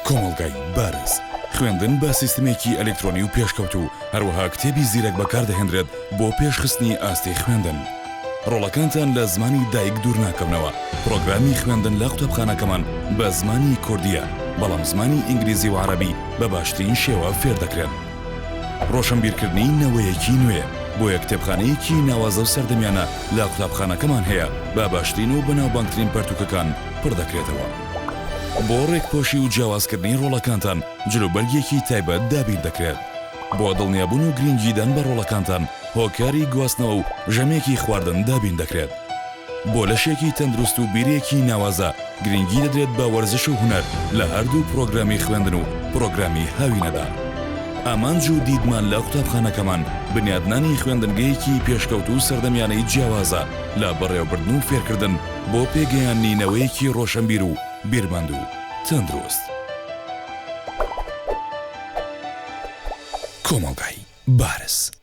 کۆمەڵگای بارز خوێندن بە سیستمێکی ئەلکترۆنی و پێشکەوتو هەروەها کتێبی زیرەک بەکاردەهێنرێت بۆ پێشخستنی ئاستی خوێندن. ڕۆڵەکانتان لە زمانی دایک دوور ناکەونەوە. پرۆگرامی خوێندن لە قوتابخانەکەمان بە زمانی کوردیە، بەڵام زمانی ئینگلیزی و عەرەبی بە باشترین شێوە فێر دەکرێن. ڕۆشنبیرکردنی نەوەیەکی نوێ بۆ یەک کتێبخانەیەکی ناوازە و سەردەمیانە لە قوتابخانەکەمان هەیە بە باشترین و بەناوبانگترین پەرتووکەکان پڕ دەکرێتەوە. بۆ ڕێکپۆشی و جیاوازکردنی ڕۆڵەکانتان جلوبەرگێکی تایبەت دابین دەکرێت. بۆ دڵنیابوون و گرنگیدان بە ڕۆڵەکانتان هۆکاری گواستنەوە و ژەمێکی خواردن دابین دەکرێت. بۆ لەشێکی تەندروست و بیرێکی ناوازە گرنگی دەدرێت بە وەرزش و هونەر لە هەردوو پرۆگرامی خوێندن و پرۆگرامی هاوینەدا. ئامانج و دیدمان لە قوتابخانەکەمان بنیادنانی خوێندنگەیەکی پێشکەوت و سەردەمیانەی جیاوازە لە بەڕێوەبردن و فێرکردن بۆ پێگەیاندنی نەوەیەکی ڕۆشنبیر و بیرمەند و تەندروست. کۆمەڵگای بارز.